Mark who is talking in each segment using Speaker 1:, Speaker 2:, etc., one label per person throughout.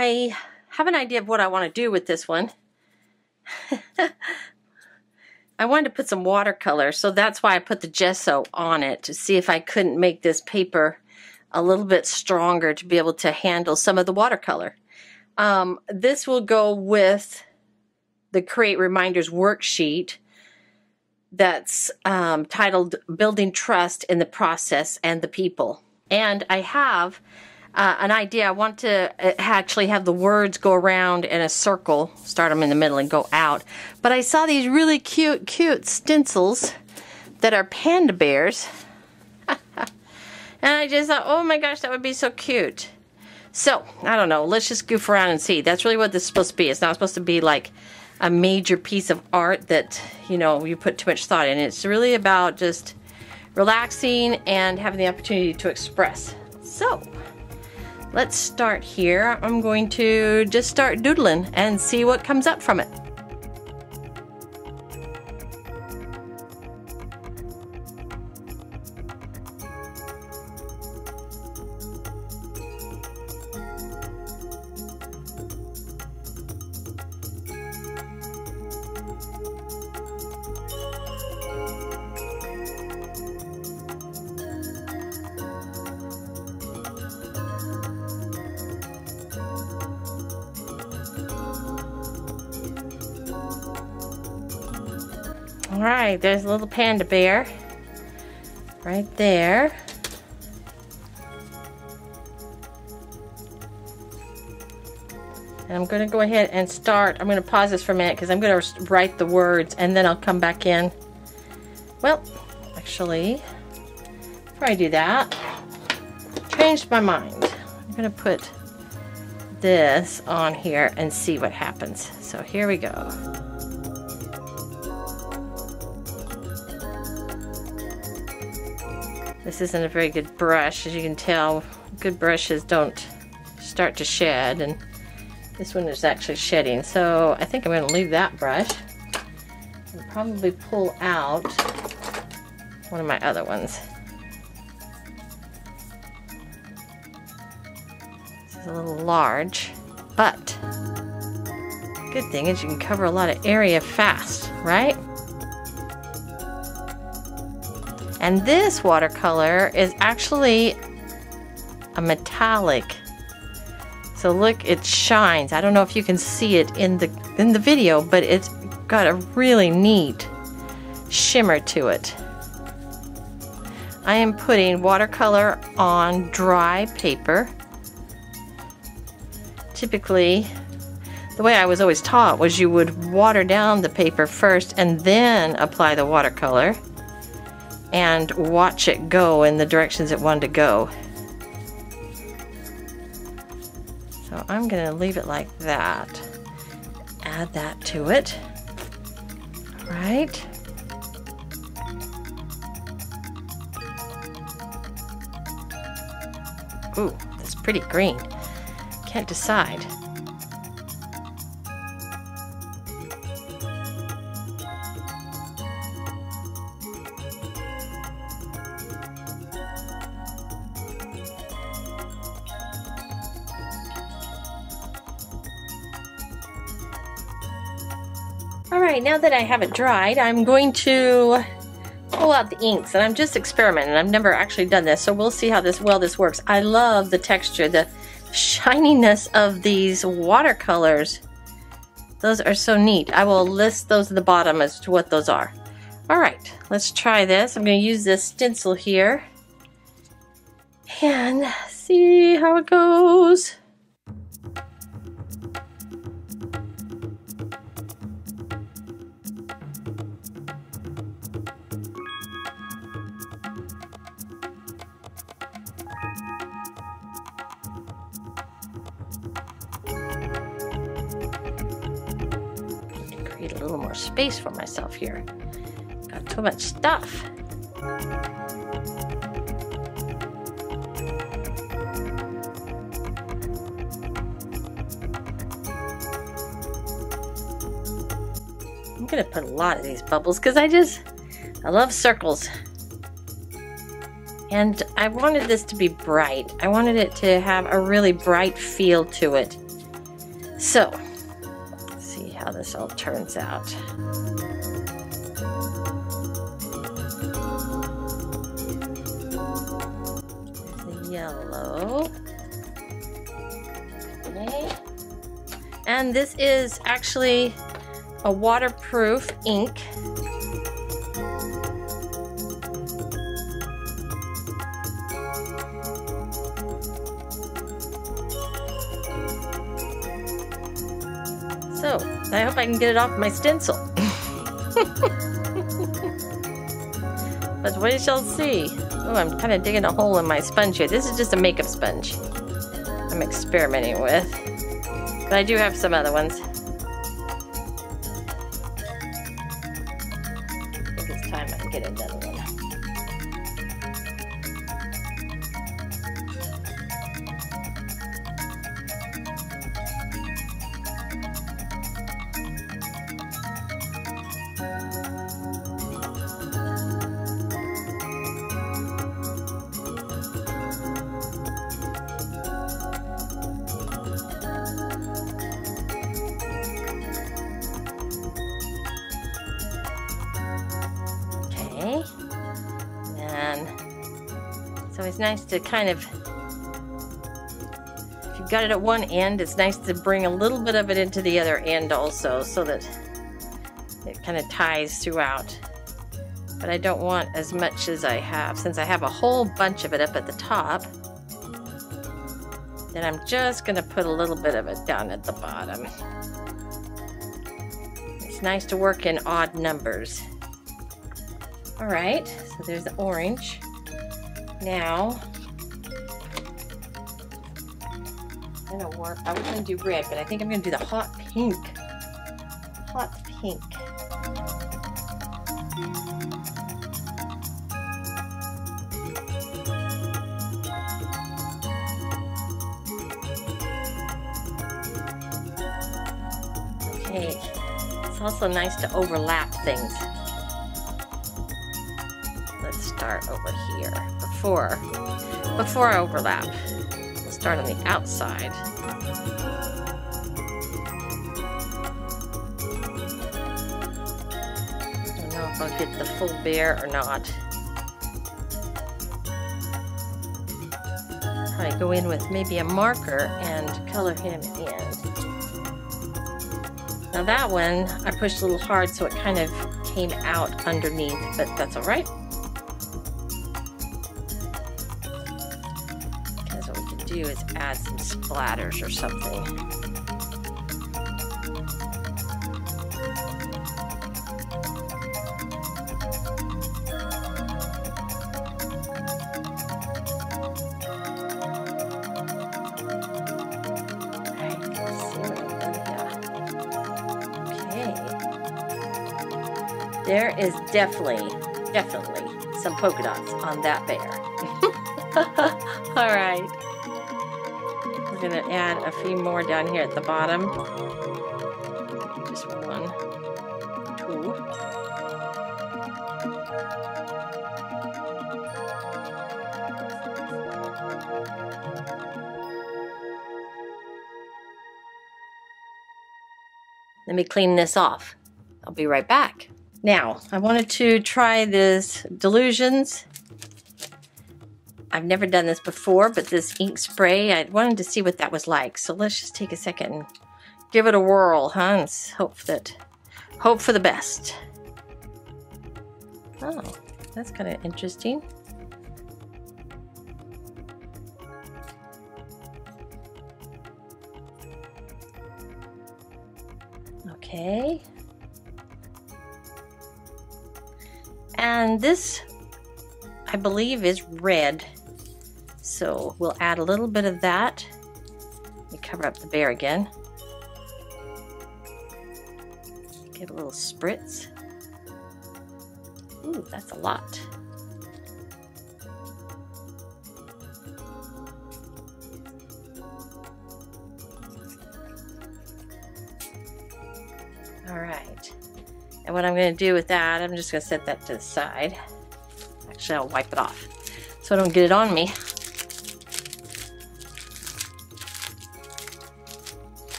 Speaker 1: I have an idea of what I want to do with this one. I wanted to put some watercolor, so that's why I put the gesso on it, to see if I couldn't make this paper a little bit stronger to be able to handle some of the watercolor. This will go with the Cre8 Reminders worksheet that's titled Building Trust in the Process and the People. And I have an idea. I want to actually have the words go around in a circle, start them in the middle and go out. But I saw these really cute stencils that are panda bears. And I just thought, oh my gosh, that would be so cute. So, I don't know, let's just goof around and see. That's really what this is supposed to be. It's not supposed to be like a major piece of art that, you know, you put too much thought in. It's really about just relaxing and having the opportunity to express. So, let's start here. I'm going to just start doodling and see what comes up from it. All right, there's a little panda bear right there. And I'm going to go ahead and start. I'm going to pause this for a minute because I'm going to write the words and then I'll come back in. Well, actually, before I do that, changed my mind. I'm going to put this on here and see what happens. So here we go. This isn't a very good brush, as you can tell. Good brushes don't start to shed, and this one is actually shedding. So I think I'm going to leave that brush and probably pull out one of my other ones. This is a little large, but good thing is you can cover a lot of area fast, right? And this watercolor is actually a metallic. So look, it shines. I don't know if you can see it in the video, but it's got a really neat shimmer to it. I am putting watercolor on dry paper. Typically, the way I was always taught was you would water down the paper first and then apply the watercolor and watch it go in the directions it wanted to go. So I'm going to leave it like that. Add that to it. All right. Ooh, that's pretty green. Can't decide. Alright, now that I have it dried, I'm going to pull out the inks, and I'm just experimenting. I've never actually done this, so we'll see how this works. I love the texture, the shininess of these watercolors. Those are so neat. I will list those at the bottom as to what those are. Alright, let's try this. I'm going to use this stencil here and see how it goes. Create a little more space for myself here. Got too much stuff. I'm gonna put a lot of these bubbles because I love circles. And I wanted this to be bright. I wanted it to have a really bright feel to it. So, let's see how this all turns out. There's the yellow. Okay. And this is actually a waterproof ink. So, I hope I can get it off my stencil. But we shall see. Oh, I'm kind of digging a hole in my sponge here. This is just a makeup sponge I'm experimenting with. But I do have some other ones. I think it's time I get another one. And so it's nice to kind of, if you've got it at one end, it's nice to bring a little bit of it into the other end also, so that it kind of ties throughout. But I don't want as much as I have. Since I have a whole bunch of it up at the top, then I'm just going to put a little bit of it down at the bottom. It's nice to work in odd numbers. Alright, so there's the orange. Now, I was going to do red, but I think I'm going to do the hot pink. Hot pink. Okay, it's also nice to overlap things. Let's start over here. Before I overlap, we'll start on the outside. I don't know if I'll get the full bear or not. I go in with maybe a marker and color him in. Now that one, I pushed a little hard so it kind of came out underneath, but that's all right. Because what we can do is add some splatters or something. There is definitely some polka dots on that bear. All right. We're going to add a few more down here at the bottom. Just 1, 2. Let me clean this off. I'll be right back. Now, I wanted to try this Delusions. I've never done this before, but this ink spray, I wanted to see what that was like. So let's just take a second and give it a whirl, huh? And hope for the best. Oh, that's kind of interesting. Okay. And this, I believe, is red. So we'll add a little bit of that. Let me cover up the bear again. Get a little spritz. Ooh, that's a lot. All right. And what I'm going to do with that, I'm just going to set that to the side. Actually, I'll wipe it off so I don't get it on me.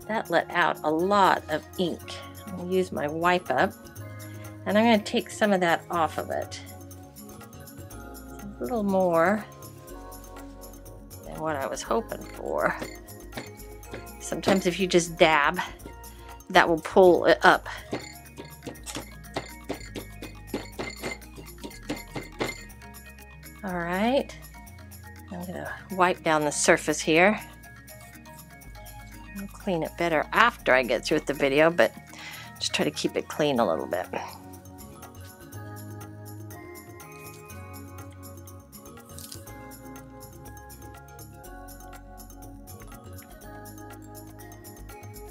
Speaker 1: That let out a lot of ink. I'm going to use my wipe up, and I'm going to take some of that off of it. A little more than what I was hoping for. Sometimes if you just dab, that will pull it up. All right, I'm going to wipe down the surface here. I'll clean it better after I get through with the video, but just try to keep it clean a little bit.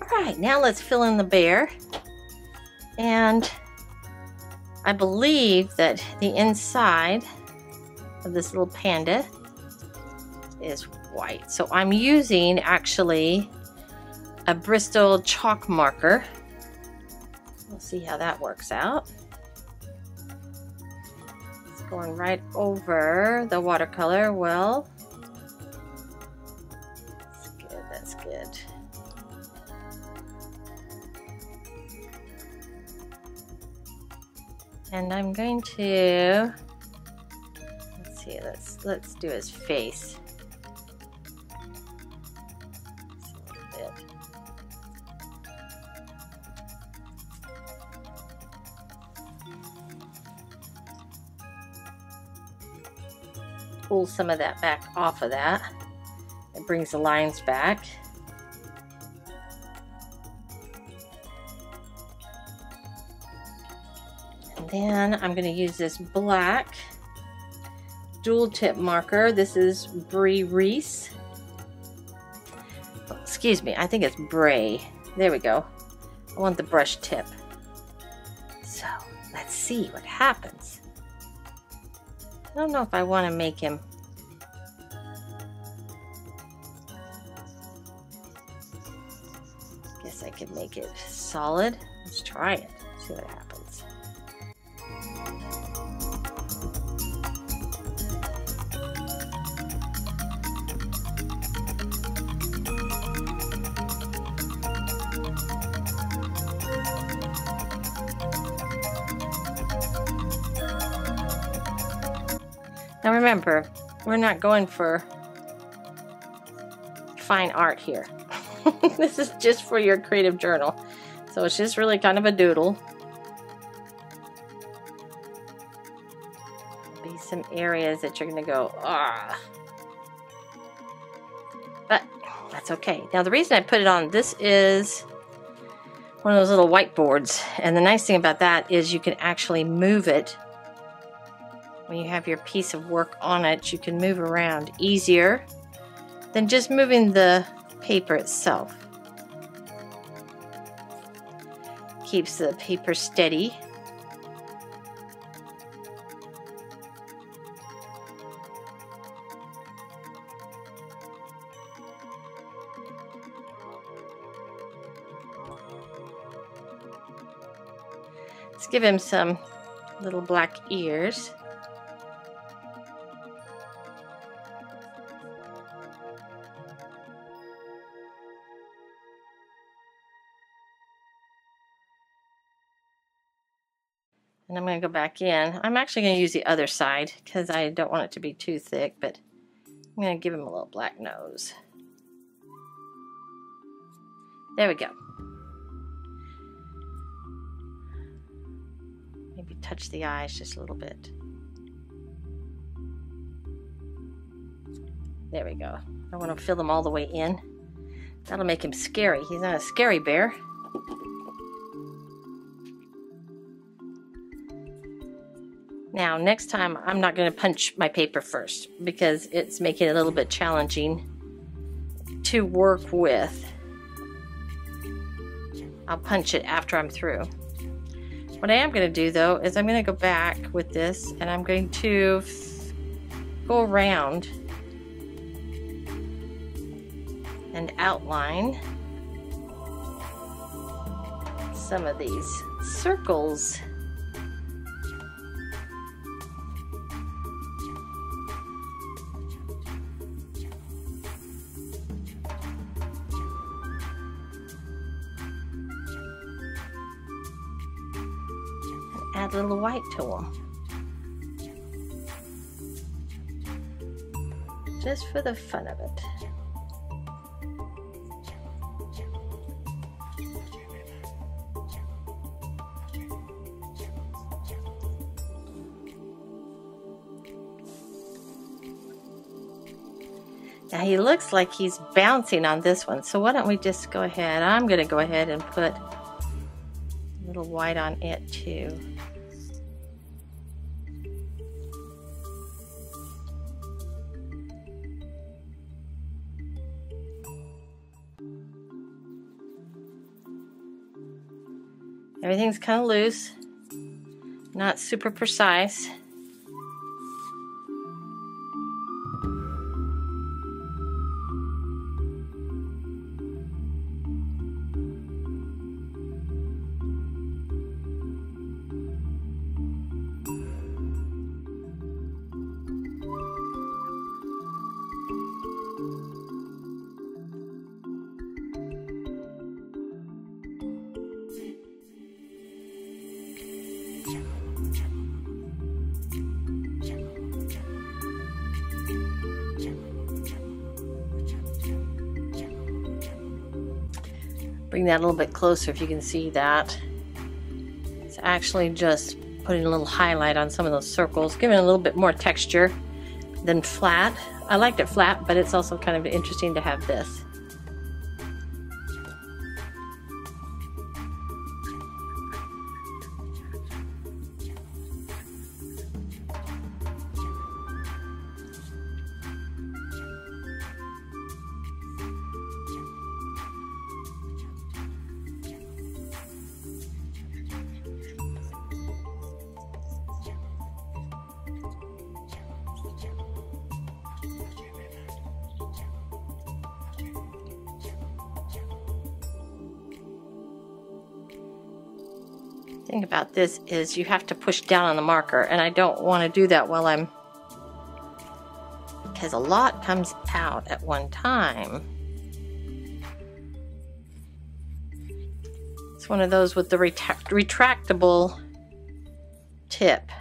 Speaker 1: Alright, now let's fill in the bear. And I believe that the inside of this little panda is white. So I'm using actually a Bristol chalk marker. We'll see how that works out. It's going right over the watercolor. Well, that's good, that's good. And I'm going to, let's see, let's do his face. Just a little bit. Pull some of that back off of that. It brings the lines back. And then I'm going to use this black dual tip marker. This is Cre8. Oh, excuse me, I think it's Bray. There we go. I want the brush tip. So let's see what happens. I don't know if I want to make him. Guess I could make it solid. Let's try it. See what happens. Now remember, we're not going for fine art here. This is just for your creative journal. So it's just really kind of a doodle. There'll be some areas that you're going to go, ah. But that's okay. Now the reason I put it on, this is one of those little whiteboards. And the nice thing about that is you can actually move it. When you have your piece of work on it, you can move around easier than just moving the paper itself. Keeps the paper steady. Let's give him some little black ears. And I'm going to go back in. I'm actually going to use the other side because I don't want it to be too thick, but I'm going to give him a little black nose. There we go. Maybe touch the eyes just a little bit. There we go. I want to fill them all the way in. That'll make him scary. He's not a scary bear. Now, next time, I'm not going to punch my paper first because it's making it a little bit challenging to work with. I'll punch it after I'm through. What I am going to do, though, is I'm going to go back with this and I'm going to go around and outline some of these circles. add a little white to them. Just for the fun of it. Now he looks like he's bouncing on this one, so why don't we just go ahead, I'm going to go ahead and put a little white on it too. Everything's kind of loose, not super precise. Bring that a little bit closer if you can see that. It's actually just putting a little highlight on some of those circles, giving it a little bit more texture than flat. I liked it flat, but it's also kind of interesting to have this. The thing about this is you have to push down on the marker, and I don't want to do that while I'm, because a lot comes out at one time. It's one of those with the retractable tip.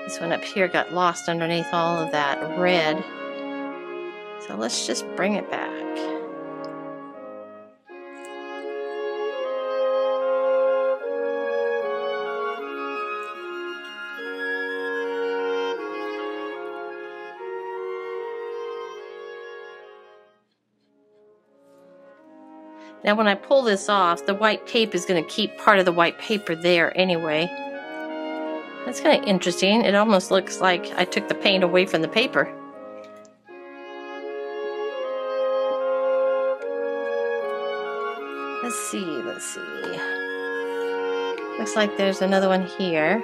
Speaker 1: This one up here got lost underneath all of that red. So let's just bring it back. Now when I pull this off, the white tape is going to keep part of the white paper there anyway. That's kind of interesting. It almost looks like I took the paint away from the paper. Let's see. Looks like there's another one here.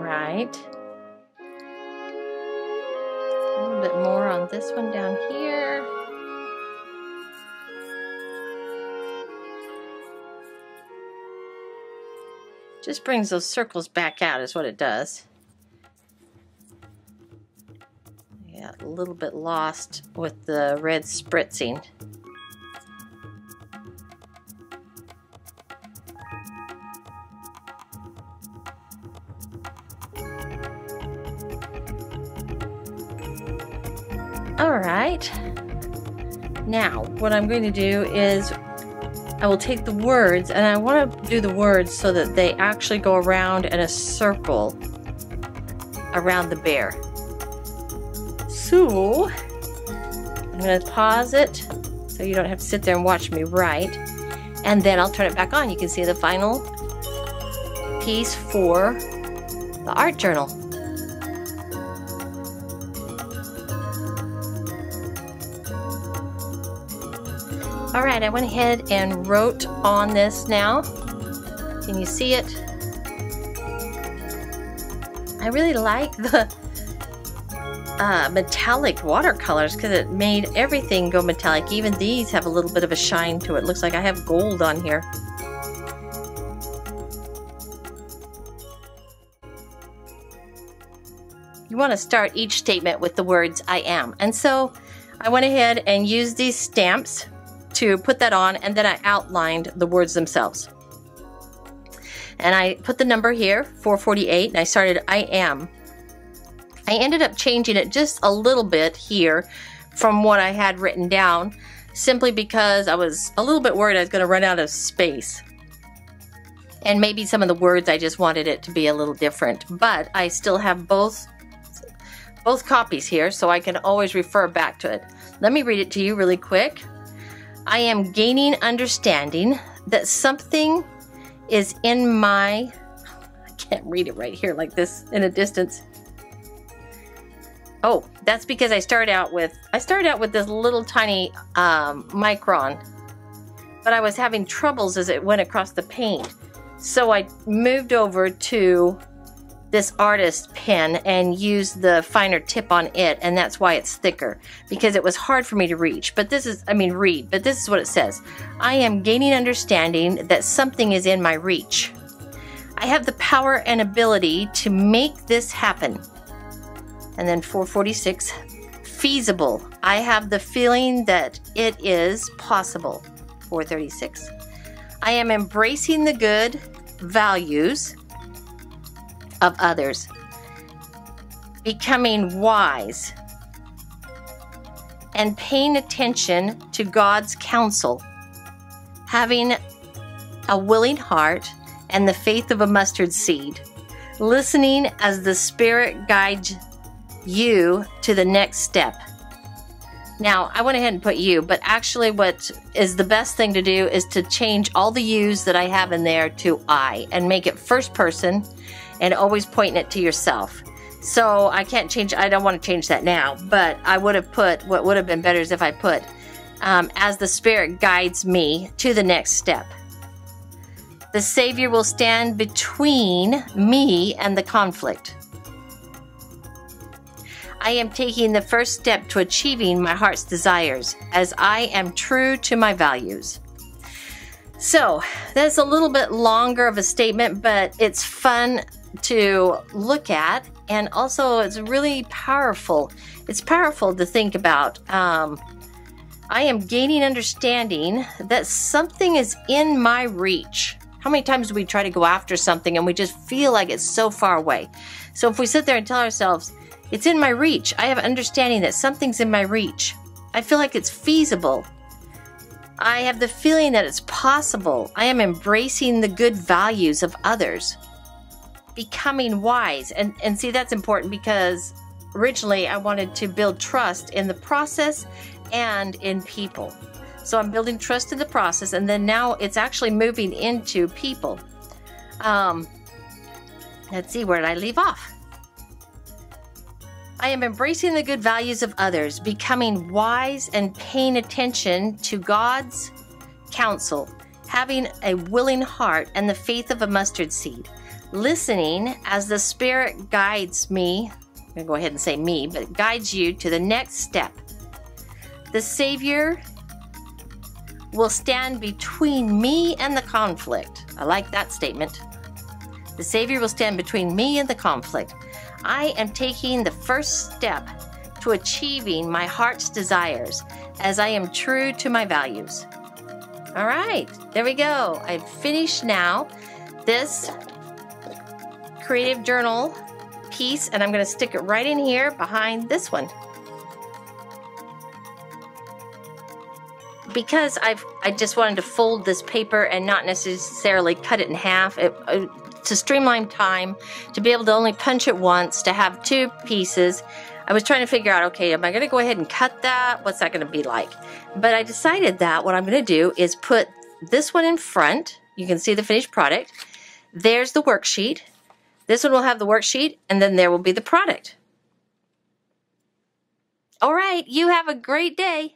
Speaker 1: Right. A little bit more on this one down here. Just brings those circles back out is what it does. Yeah, a little bit lost with the red spritzing. Alright, now what I'm going to do is I will take the words, and I want to do the words so that they actually go around in a circle around the bear. So I'm going to pause it so you don't have to sit there and watch me write. and then I'll turn it back on. You can see the final piece for the art journal. All right, I went ahead and wrote on this now. Can you see it? I really like the metallic watercolors because it made everything go metallic. Even these have a little bit of a shine to it. Looks like I have gold on here. You want to start each statement with the words I am. And so I went ahead and used these stamps to put that on, and then I outlined the words themselves. And I put the number here, 448, and I started I am. I ended up changing it just a little bit here from what I had written down, simply because I was a little bit worried I was going to run out of space. And maybe some of the words I just wanted it to be a little different. But I still have both copies here, so I can always refer back to it. Let me read it to you really quick. I am gaining understanding that something is in my, I can't read it right here like this in a distance. Oh, that's because I started out with this little tiny micron, but I was having troubles as it went across the paint. So I moved over to this artist pen and used the finer tip on it, and that's why it's thicker, because it was hard for me to reach. But this is, read, but this is what it says. I am gaining understanding that something is in my reach. I have the power and ability to make this happen. And then 446, feasible. I have the feeling that it is possible. 436. I am embracing the good values of others, becoming wise, and paying attention to God's counsel, having a willing heart and the faith of a mustard seed, listening as the Spirit guides you to the next step. Now, I went ahead and put you, but actually what is the best thing to do is to change all the yous that I have in there to I, and make it first person, and always pointing it to yourself. So I can't change, I don't want to change that now, but I would have put, what would have been better is if I put, as the Spirit guides me to the next step. The Savior will stand between me and the conflict. I am taking the first step to achieving my heart's desires as I am true to my values. So that's a little bit longer of a statement, but it's fun to look at, and also it's really powerful. It's powerful to think about. I am gaining understanding that something is in my reach. How many times do we try to go after something and we just feel like it's so far away? So if we sit there and tell ourselves, it's in my reach, I have understanding that something's in my reach. I feel like it's feasible. I have the feeling that it's possible. I am embracing the good values of others. Becoming wise. And see, that's important because originally I wanted to build trust in the process and in people. So I'm building trust in the process, and then now it's actually moving into people. Let's see, where did I leave off? I am embracing the good values of others, becoming wise and paying attention to God's counsel, having a willing heart and the faith of a mustard seed, listening as the Spirit guides me, I'm going to go ahead and say me, but guides you to the next step. The Savior will stand between me and the conflict. I like that statement. The Savior will stand between me and the conflict. I am taking the first step to achieving my heart's desires as I am true to my values. All right, there we go. I've finished now this creative journal piece, and I'm going to stick it right in here behind this one. Because I just wanted to fold this paper and not necessarily cut it in half. To streamline time, to be able to only punch it once, to have two pieces. I was trying to figure out, okay, am I going to go ahead and cut that? What's that going to be like? But I decided that what I'm going to do is put this one in front. You can see the finished product. There's the worksheet. This one will have the worksheet, and then there will be the product. All right, you have a great day.